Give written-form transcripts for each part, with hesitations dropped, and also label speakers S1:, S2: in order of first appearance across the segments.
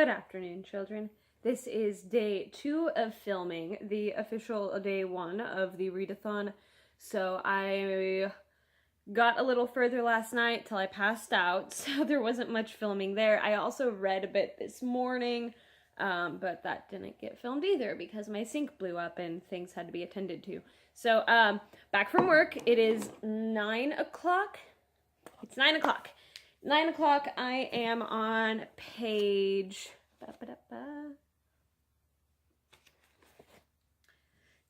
S1: Good afternoon, children. This is day 2 of filming, the official day 1 of the readathon. So I got a little further last night till I passed out, so there wasn't much filming there. I also read a bit this morning, but that didn't get filmed either because my sink blew up and things had to be attended to. So back from work, it is 9 o'clock. It's 9 o'clock. 9 o'clock, I am on page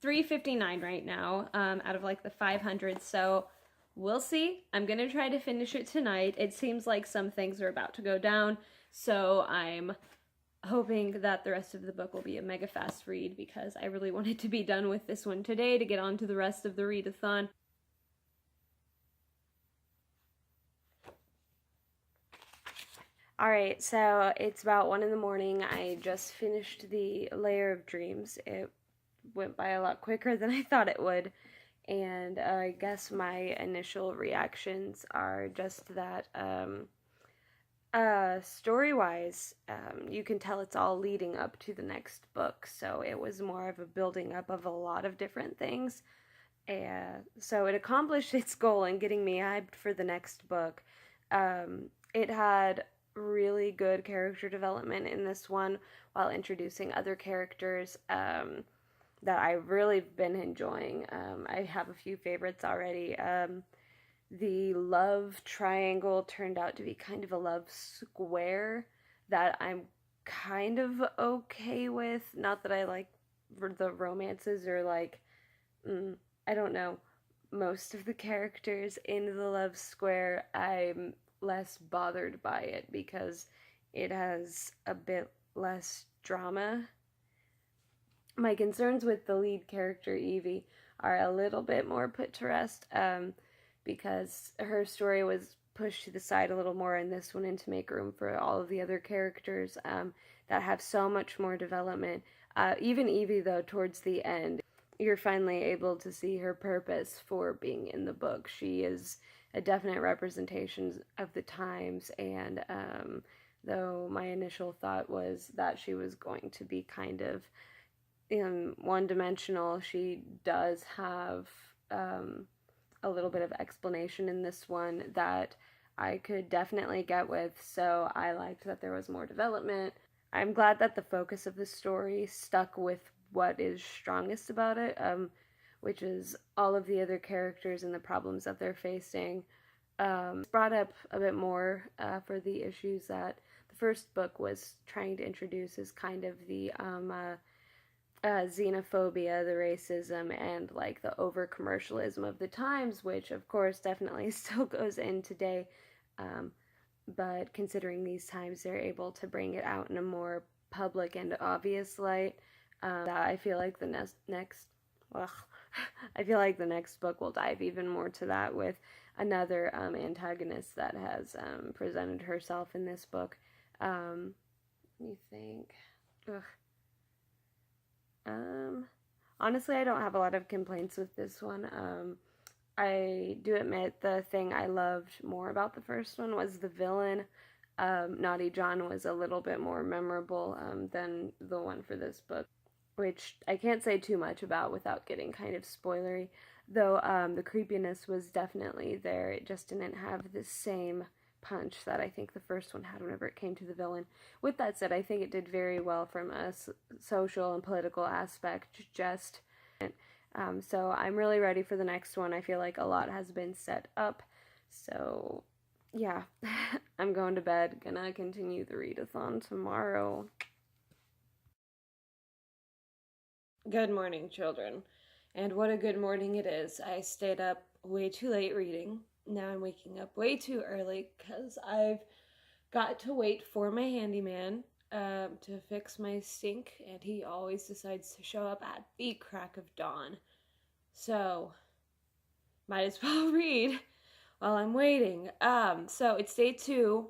S1: 359 right now, out of like the 500, so we'll see. I'm gonna try to finish it tonight. It seems like some things are about to go down, so I'm hoping that the rest of the book will be a mega fast read because I really wanted to be done with this one today to get on to the rest of the readathon. Alright, so it's about 1 in the morning. I just finished the Layer of Dreams. It went by a lot quicker than I thought it would, and I guess my initial reactions are just that story-wise, you can tell it's all leading up to the next book, so it was more of a building up of a lot of different things, and so it accomplished its goal in getting me hyped for the next book. It had really good character development in this one while introducing other characters that I've really been enjoying. I have a few favorites already. The love triangle turned out to be kind of a love square that I'm kind of okay with. Not that I like the romances or like, I don't know, most of the characters in the love square. I'm less bothered by it because it has a bit less drama. My concerns with the lead character, Evie, are a little bit more put to rest because her story was pushed to the side a little more in this one and to make room for all of the other characters that have so much more development. Even Evie, though, towards the end, you're finally able to see her purpose for being in the book. She is a definite representation of the times, and though my initial thought was that she was going to be kind of one-dimensional, she does have a little bit of explanation in this one that I could definitely get with, so I liked that there was more development. I'm glad that the focus of the story stuck with what is strongest about it, which is all of the other characters and the problems that they're facing. It's brought up a bit more for the issues that the first book was trying to introduce as kind of the xenophobia, the racism, and like the over-commercialism of the times, which of course definitely still goes in today, but considering these times, they're able to bring it out in a more public and obvious light. That I feel like the I feel like the next book will dive even more to that with another antagonist that has presented herself in this book. Let me think. Honestly, I don't have a lot of complaints with this one. I do admit the thing I loved more about the first one was the villain. Naughty John was a little bit more memorable than the one for this book, which I can't say too much about without getting kind of spoilery, though the creepiness was definitely there. It just didn't have the same punch that I think the first one had whenever it came to the villain. With that said, I think it did very well from a social and political aspect, so I'm really ready for the next one. I feel like a lot has been set up, so yeah, I'm going to bed, gonna continue the readathon tomorrow. Good morning, children, and what a good morning it is. I stayed up way too late reading. Now I'm waking up way too early because I've got to wait for my handyman to fix my sink, and he always decides to show up at the crack of dawn. So, might as well read while I'm waiting. So it's day 2,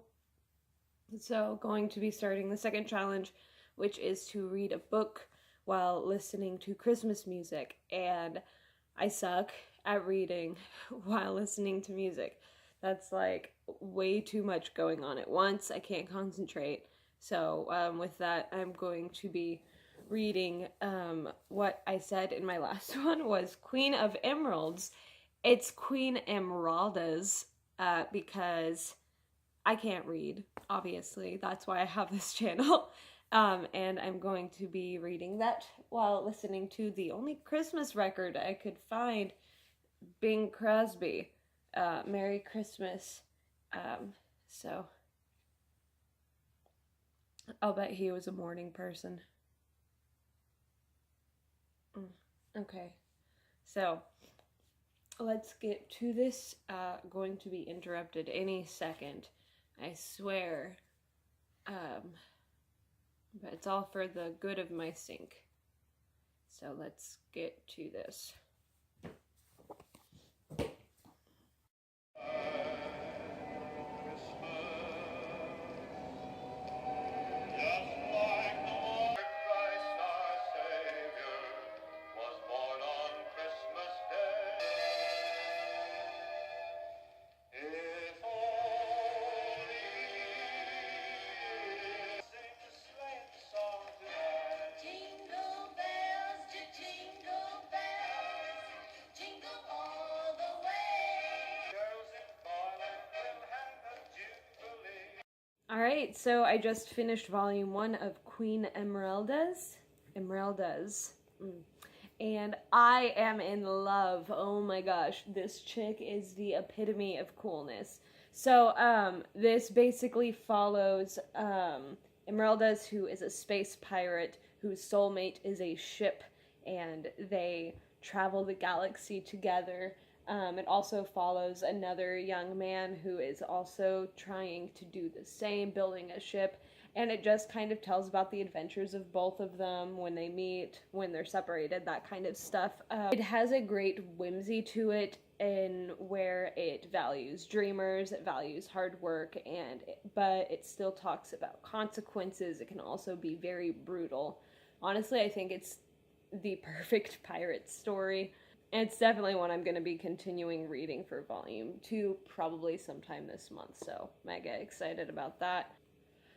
S1: so going to be starting the second challenge, which is to read a book while listening to Christmas music, and I suck at reading while listening to music. That's like way too much going on at once. I can't concentrate. So with that, I'm going to be reading what I said in my last one was Queen of Emeralds. It's Queen Emeralda's because I can't read, obviously. That's why I have this channel. And I'm going to be reading that while listening to the only Christmas record I could find, Bing Crosby, Merry Christmas. So I'll bet he was a morning person. Okay, so let's get to this. Going to be interrupted any second, I swear. But it's all for the good of my sink. So let's get to this. Alright, so I just finished volume 1 of Queen Emeralda's. And I am in love. Oh my gosh, this chick is the epitome of coolness. So, this basically follows, Emeralda's, who is a space pirate whose soulmate is a ship, and they travel the galaxy together. It also follows another young man who is also trying to do the same, building a ship, and it just kind of tells about the adventures of both of them, when they meet, when they're separated, that kind of stuff. It has a great whimsy to it, in where it values dreamers, it values hard work, but it still talks about consequences. It can also be very brutal. Honestly, I think it's the perfect pirate story. It's definitely one I'm going to be continuing reading for volume 2, probably sometime this month, so mega excited about that.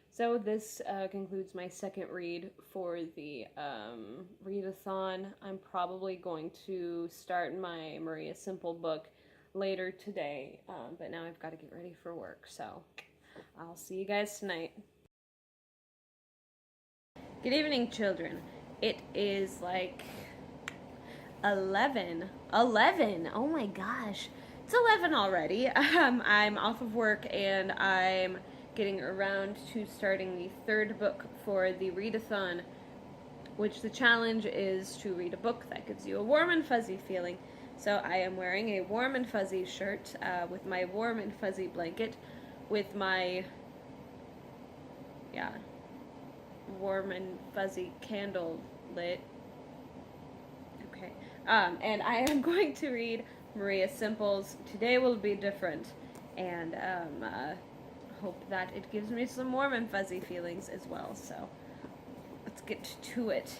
S1: So this concludes my second read for the readathon. I'm probably going to start my Maria Simple book later today, but now I've got to get ready for work, so I'll see you guys tonight. Good evening, children. It is like 11. Oh my gosh. It's 11 already. I'm off of work and I'm getting around to starting the third book for the readathon, which the challenge is to read a book that gives you a warm and fuzzy feeling. So I am wearing a warm and fuzzy shirt with my warm and fuzzy blanket, with my, warm and fuzzy candle lit. Okay. And I am going to read Maria Simple's Today Will Be Different, and hope that it gives me some warm and fuzzy feelings as well. So let's get to it.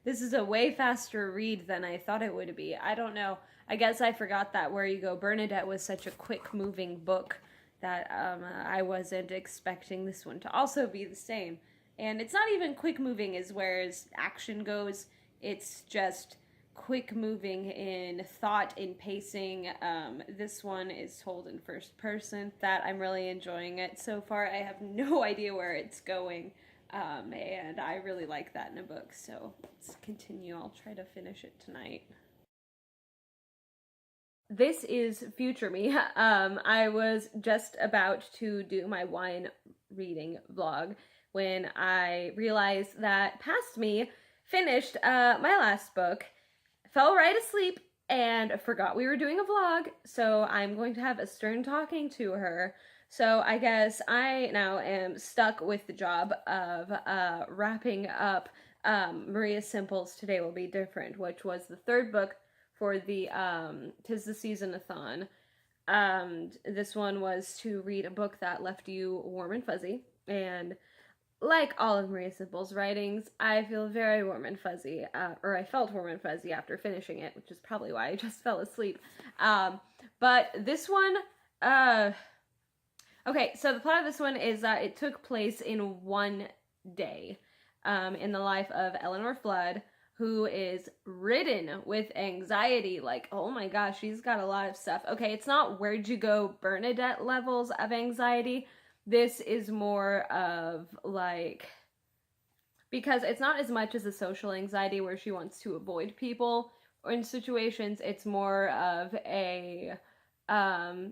S1: This is a way faster read than I thought it would be. I don't know. I guess I forgot that Where You Go, Bernadette was such a quick-moving book that I wasn't expecting this one to also be the same. And it's not even quick-moving as whereas action goes. It's just quick-moving in thought, in pacing. This one is told in first person. That I'm really enjoying it so far. I have no idea where it's going. And I really like that in a book, so let's continue. I'll try to finish it tonight. This is future me. I was just about to do my wine reading vlog when I realized that past me finished my last book, fell right asleep, and forgot we were doing a vlog, so I'm going to have a stern talking to her. So I guess I now am stuck with the job of wrapping up Maria Simple's Today Will Be Different, which was the third book for the TisTheSeason ReadAthon. This one was to read a book that left you warm and fuzzy, and like all of Maria Simple's writings, I feel very warm and fuzzy, or I felt warm and fuzzy after finishing it, which is probably why I just fell asleep. But this one, Okay, so the plot of this one is that it took place in one day, in the life of Eleanor Flood, who is ridden with anxiety. Like, oh my gosh, she's got a lot of stuff. Okay, it's not Where'd You Go Bernadette levels of anxiety. This is more of like, because it's not as much as a social anxiety where she wants to avoid people or in situations. It's more of a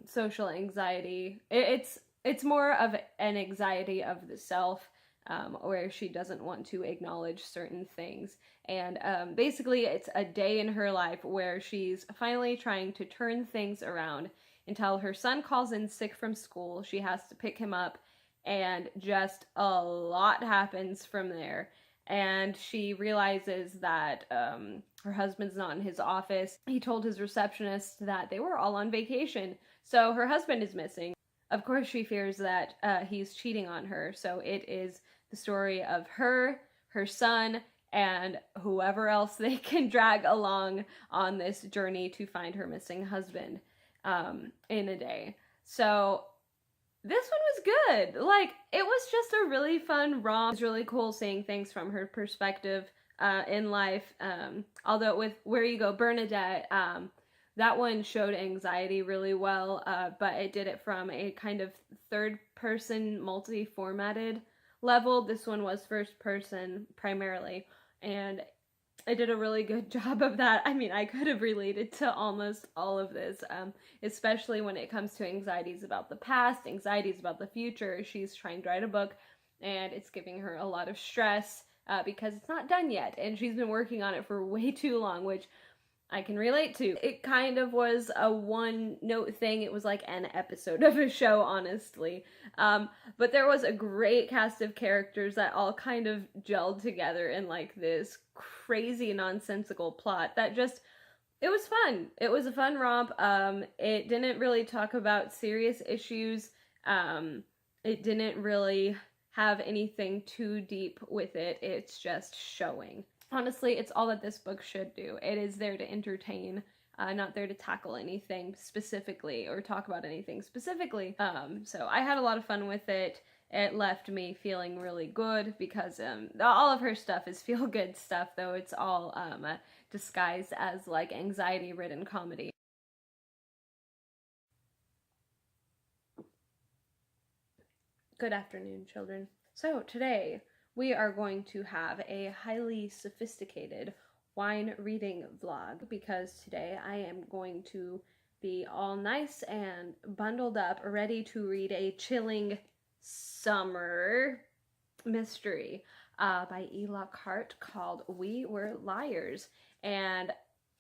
S1: social anxiety. It's more of an anxiety of the self, where she doesn't want to acknowledge certain things. And basically, it's a day in her life where she's finally trying to turn things around until her son calls in sick from school. She has to pick him up, and just a lot happens from there. And she realizes that her husband's not in his office. He told his receptionist that they were all on vacation, so her husband is missing. Of course, she fears that he's cheating on her, so it is the story of her, her son, and whoever else they can drag along on this journey to find her missing husband in a day. So this one was good. Like, it was just a really fun romp. It was really cool seeing things from her perspective in life. Although with Where You Go Bernadette, that one showed anxiety really well, but it did it from a kind of third-person, multi-formatted level. This one was first-person primarily, and I did a really good job of that. I mean, I could have related to almost all of this, especially when it comes to anxieties about the past, anxieties about the future. She's trying to write a book, and it's giving her a lot of stress because it's not done yet, and she's been working on it for way too long, which I can relate to. It kind of was a one-note thing. It was like an episode of a show, honestly. But there was a great cast of characters that all kind of gelled together in like this crazy nonsensical plot that just, it was fun. It was a fun romp. It didn't really talk about serious issues. It didn't really have anything too deep with it. It's just showing. Honestly, it's all that this book should do. It is there to entertain, not there to tackle anything specifically or talk about anything specifically. So I had a lot of fun with it. It left me feeling really good because all of her stuff is feel-good stuff, though it's all disguised as like anxiety-ridden comedy. Good afternoon, children. So today we are going to have a highly sophisticated wine reading vlog because today I am going to be all nice and bundled up, ready to read a chilling summer mystery by E. Lockhart called We Were Liars. And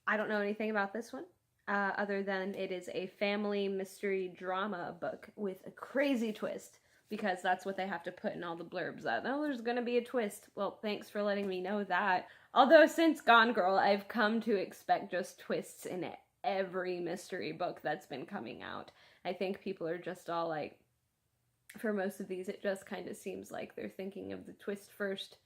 S1: I don't know anything about this one other than it is a family mystery drama book with a crazy twist, because that's what they have to put in all the blurbs. Oh, there's gonna be a twist. Well, thanks for letting me know that. Although since Gone Girl, I've come to expect just twists in every mystery book that's been coming out. I think people are just all like, for most of these, it just kind of seems like they're thinking of the twist first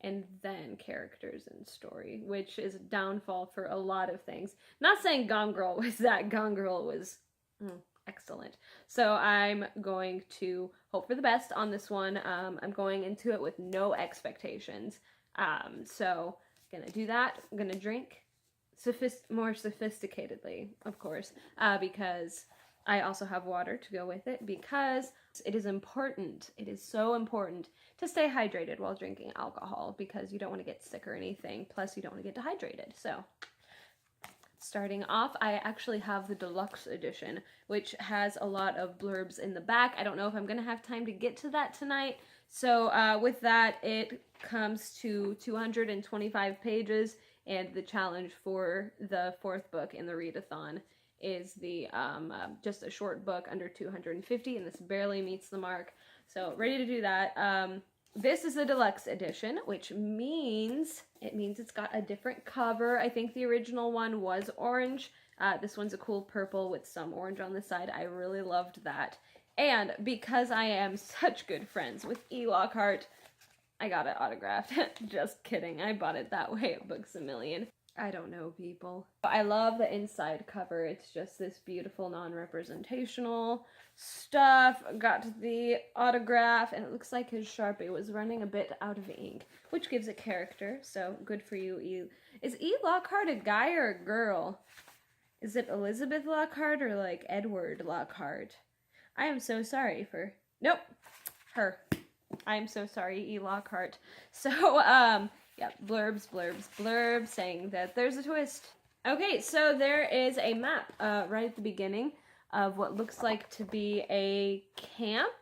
S1: and then characters and story, which is a downfall for a lot of things. Not saying Gone Girl was that. Gone Girl was excellent. So I'm going to hope for the best on this one. I'm going into it with no expectations. So I'm gonna do that. I'm gonna drink more sophisticatedly, of course, because I also have water to go with it, because it is important. It is so important to stay hydrated while drinking alcohol, because you don't want to get sick or anything. Plus, you don't want to get dehydrated. So starting off, I actually have the deluxe edition, which has a lot of blurbs in the back. I don't know if I'm going to have time to get to that tonight. So with that, it comes to 225 pages, and the challenge for the fourth book in the readathon is the just a short book under 250, and this barely meets the mark. So ready to do that. This is the deluxe edition, which means it's got a different cover. I think the original one was orange. This one's a cool purple with some orange on the side. I really loved that. And because I am such good friends with E. Lockhart, I got it autographed. Just kidding. I bought it that way at Books A Million. I don't know, people. I love the inside cover. It's just this beautiful non-representational stuff. Got the autograph, and it looks like his Sharpie was running a bit out of ink, which gives it character, so good for you, E. Is E. Lockhart a guy or a girl? Is it Elizabeth Lockhart or like Edward Lockhart? I am so sorry for... Nope. Her. I am so sorry, E. Lockhart. So, yeah, blurbs saying that there's a twist. Okay, so there is a map right at the beginning of what looks like to be a camp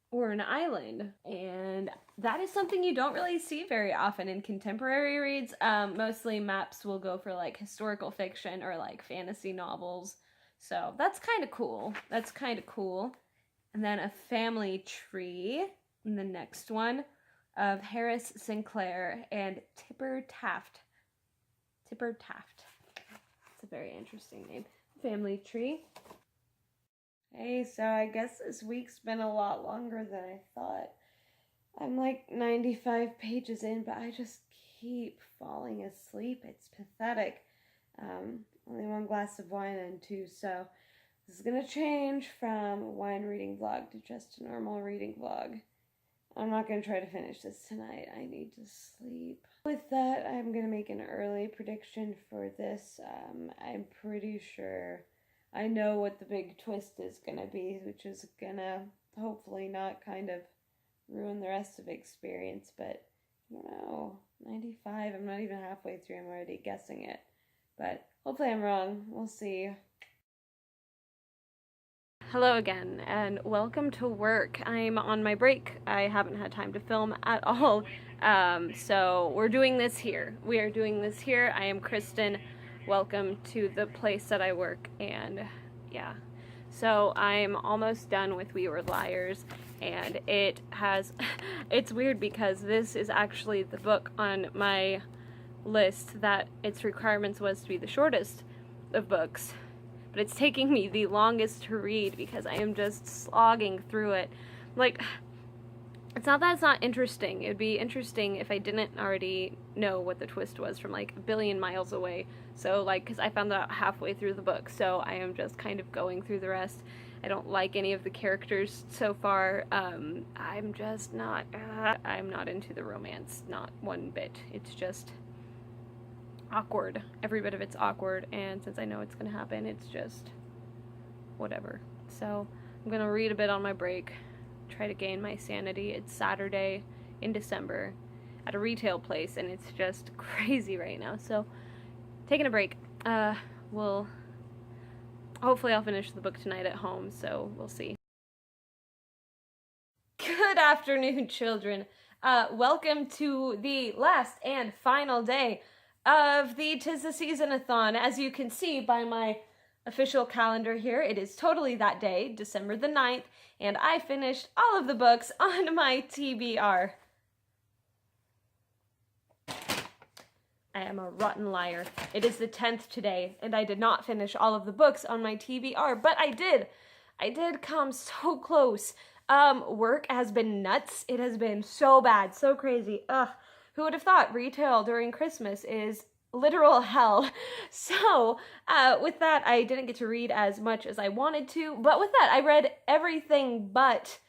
S1: or an island. And that is something you don't really see very often in contemporary reads. Mostly maps will go for like historical fiction or like fantasy novels. So that's kind of cool. And then a family tree in the next one of Harris Sinclair and Tipper Taft. Tipper Taft. It's a very interesting name. Family tree. Hey, so I guess this week's been a lot longer than I thought. I'm like 95 pages in, but I just keep falling asleep. It's pathetic. Only one glass of wine and two, so this is gonna change from a wine reading vlog to just a normal reading vlog. I'm not gonna try to finish this tonight. I need to sleep. With that, I'm gonna make an early prediction for this. I'm pretty sure I know what the big twist is gonna be, which is gonna hopefully not kind of ruin the rest of the experience, but I don't know. 95, I'm not even halfway through, I'm already guessing it. But hopefully I'm wrong. We'll see. Hello again, and welcome to work. I'm on my break. I haven't had time to film at all, so we're doing this here. We are doing this here. I am Kristen. Welcome to the place that I work, and yeah. So I'm almost done with We Were Liars, and it's weird because this is actually the book on my list that its requirements was to be the shortest of books. But it's taking me the longest to read because I am just slogging through it. Like, it's not that it's not interesting. It would be interesting if I didn't already know what the twist was from like a billion miles away. So like, because I found that out halfway through the book, so I am just kind of going through the rest. I don't like any of the characters so far. I'm just not, I'm not into the romance, not one bit. It's just awkward. Every bit of it's awkward, and since I know it's gonna happen, it's just whatever. So I'm gonna read a bit on my break, try to gain my sanity. It's Saturday in December at a retail place, and it's just crazy right now. So taking a break. Hopefully I'll finish the book tonight at home, so we'll see. Good afternoon, children. Welcome to the last and final day of the TisTheSeason-a-thon. As you can see by my official calendar here, it is totally that day, December the 9th, and I finished all of the books on my TBR. I am a rotten liar. It is the 10th today, and I did not finish all of the books on my TBR, but I did. I did come so close. Work has been nuts. It has been so bad, so crazy. Ugh. Who would have thought retail during Christmas is literal hell? So, with that, I didn't get to read as much as I wanted to, but with that, I read everything but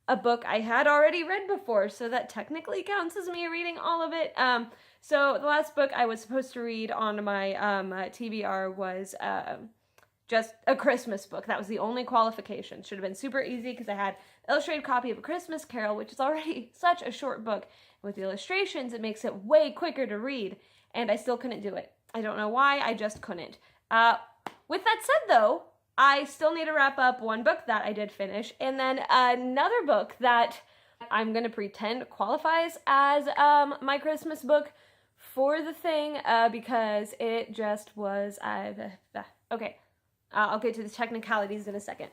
S1: a book I had already read before, so that technically counts as me reading all of it. So the last book I was supposed to read on my TBR was just a Christmas book. That was the only qualification. Should have been super easy because I had an illustrated copy of A Christmas Carol, which is already such a short book. With the illustrations, it makes it way quicker to read, and I still couldn't do it. I don't know why, I just couldn't. With that said, though, I still need to wrap up one book that I did finish, and then another book that I'm going to pretend qualifies as my Christmas book for the thing, because it just was... okay, I'll get to the technicalities in a second.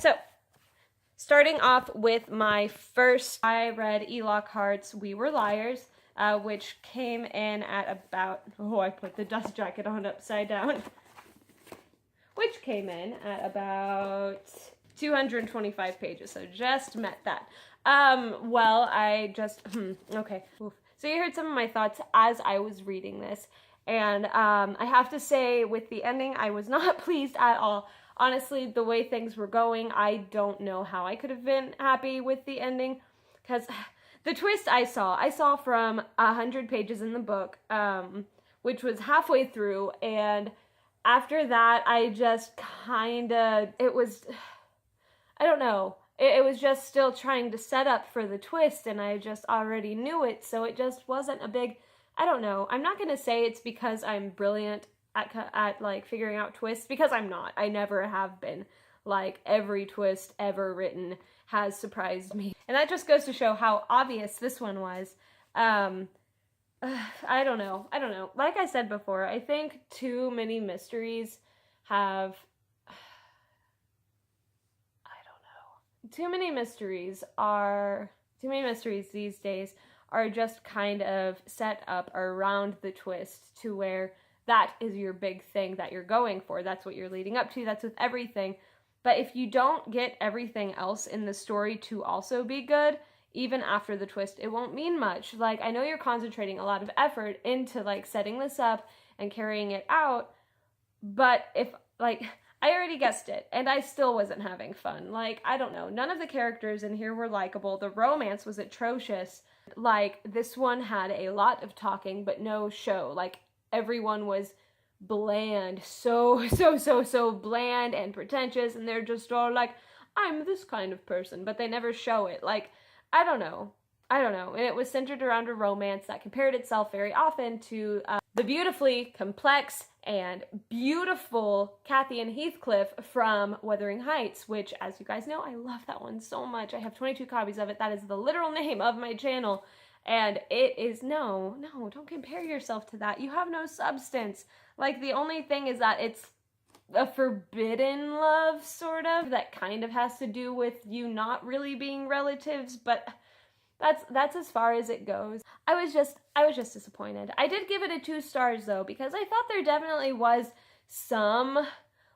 S1: So, starting off with my first, I read E. Lockhart's We Were Liars, which came in at about, I put the dust jacket on upside down, which came in at about 225 pages, so just met that. Okay. Oof. So you heard some of my thoughts as I was reading this. And I have to say, with the ending, I was not pleased at all. Honestly, the way things were going, I don't know how I could have been happy with the ending. Because the twist I saw from 100 pages in the book, which was halfway through. And after that, I just it was, I don't know. It was just still trying to set up for the twist, and I just already knew it, so it just wasn't a big, I don't know. I'm not going to say it's because I'm brilliant at like figuring out twists, because I'm not. I never have been. Like, every twist ever written has surprised me. And that just goes to show how obvious this one was. I don't know. Like I said before, I think too many mysteries have... Too many mysteries these days are just kind of set up around the twist to where that is your big thing that you're going for. That's what you're leading up to. That's with everything. But if you don't get everything else in the story to also be good, even after the twist, it won't mean much. Like, I know you're concentrating a lot of effort into like setting this up and carrying it out, but if like... I already guessed it, and I still wasn't having fun. Like, I don't know. None of the characters in here were likable. The romance was atrocious. Like, this one had a lot of talking, but no show. Like, everyone was bland. So bland and pretentious, and they're just all like, I'm this kind of person, but they never show it. Like, I don't know. And it was centered around a romance that compared itself very often to the beautifully complex and beautiful Kathy and Heathcliff from Wuthering Heights, which, as you guys know, I love that one so much. I have 22 copies of it. That is the literal name of my channel. And it is, no, don't compare yourself to that. You have no substance. Like, the only thing is that it's a forbidden love, sort of, that kind of has to do with you not really being relatives, but that's as far as it goes. I was just disappointed. I did give it a 2 stars though, because I thought there definitely was some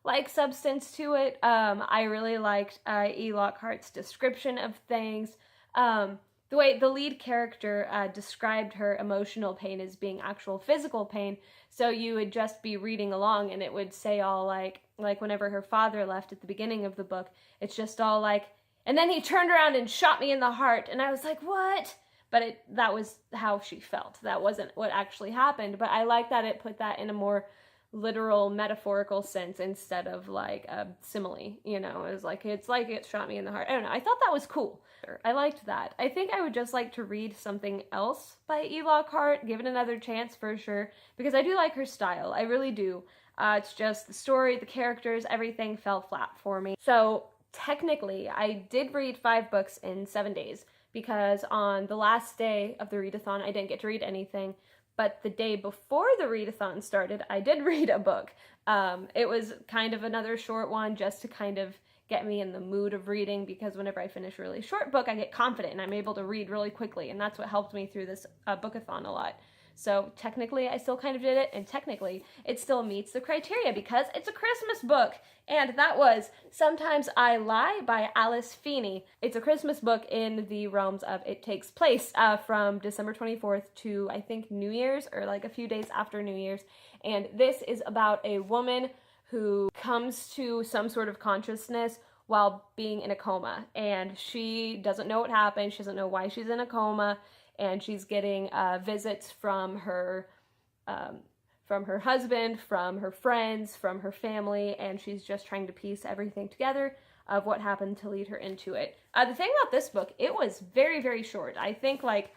S1: like substance to it. I really liked E. Lockhart's description of things. The way the lead character described her emotional pain as being actual physical pain. So you would just be reading along and it would say all like whenever her father left at the beginning of the book, it's just all like, and then he turned around and shot me in the heart. And I was like, what? But that was how she felt. That wasn't what actually happened. But I like that it put that in a more literal, metaphorical sense instead of like a simile. You know, it was like, it's like it shot me in the heart. I don't know. I thought that was cool. I liked that. I think I would just like to read something else by E. Lockhart, give it another chance for sure, because I do like her style. I really do. It's just the story, the characters, everything fell flat for me. So technically, I did read 5 books in 7 days, because on the last day of the readathon, I didn't get to read anything, but the day before the readathon started, I did read a book. It was kind of another short one just to kind of get me in the mood of reading, because whenever I finish a really short book, I get confident and I'm able to read really quickly, and that's what helped me through this bookathon a lot. So technically, I still kind of did it, and technically, it still meets the criteria because it's a Christmas book, and that was Sometimes I Lie by Alice Feeney. It's a Christmas book in the realms of it takes place from December 24th to, I think, New Year's, or like a few days after New Year's, and this is about a woman who comes to some sort of consciousness while being in a coma, and she doesn't know what happened, she doesn't know why she's in a coma, and she's getting visits from her husband, from her friends, from her family, and she's just trying to piece everything together of what happened to lead her into it. The thing about this book, it was very, very short. I think like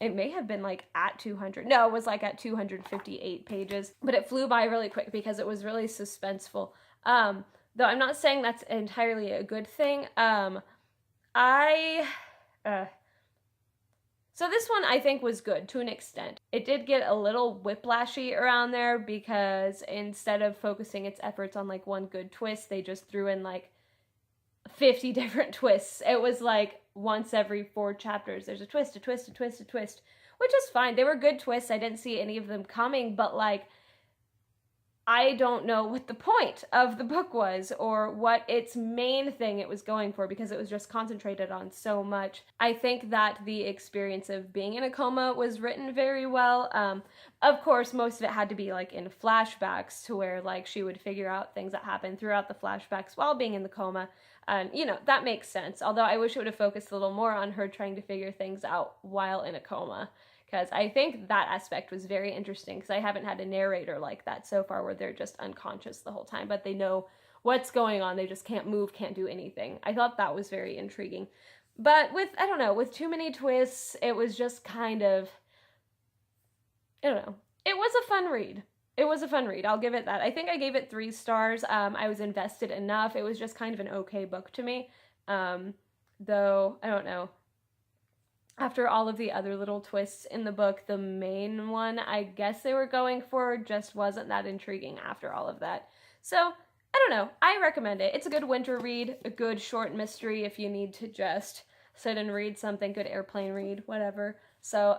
S1: it may have been like at 200. No, it was like at 258 pages, but it flew by really quick because it was really suspenseful. Though I'm not saying that's entirely a good thing. So this one I think was good to an extent. It did get a little whiplashy around there because instead of focusing its efforts on like one good twist, they just threw in like 50 different twists. It was like once every 4 chapters, there's a twist, a twist, a twist, a twist, which is fine. They were good twists. I didn't see any of them coming, but like I don't know what the point of the book was or what its main thing it was going for, because it was just concentrated on so much. I think that the experience of being in a coma was written very well. Of course, most of it had to be like in flashbacks, to where like she would figure out things that happened throughout the flashbacks while being in the coma. And, you know, that makes sense. Although I wish it would have focused a little more on her trying to figure things out while in a coma, because I think that aspect was very interesting, because I haven't had a narrator like that so far, where they're just unconscious the whole time, but they know what's going on. They just can't move, can't do anything. I thought that was very intriguing. But with, I don't know, with too many twists, it was just kind of, I don't know. It was a fun read. It was a fun read. I'll give it that. I think I gave it 3 stars. I was invested enough. It was just kind of an okay book to me. Though, I don't know. After all of the other little twists in the book, the main one I guess they were going for just wasn't that intriguing after all of that. So, I don't know. I recommend it. It's a good winter read, a good short mystery if you need to just sit and read something, good airplane read, whatever. So,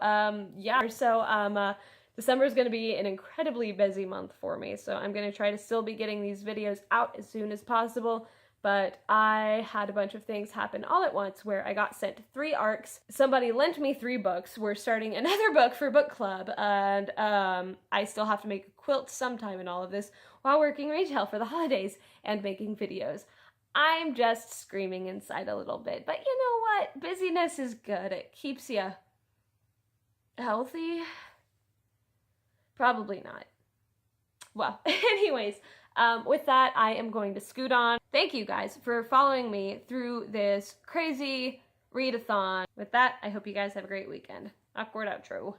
S1: yeah. So, December is going to be an incredibly busy month for me, so I'm going to try to still be getting these videos out as soon as possible. But I had a bunch of things happen all at once, where I got sent 3 arcs. Somebody lent me 3 books. We're starting another book for book club, and I still have to make a quilt sometime in all of this while working retail for the holidays and making videos. I'm just screaming inside a little bit, but you know what? Busyness is good. It keeps you healthy. Probably not. Well, anyways, with that, I am going to scoot on. Thank you guys for following me through this crazy readathon. With that, I hope you guys have a great weekend. Awkward outro.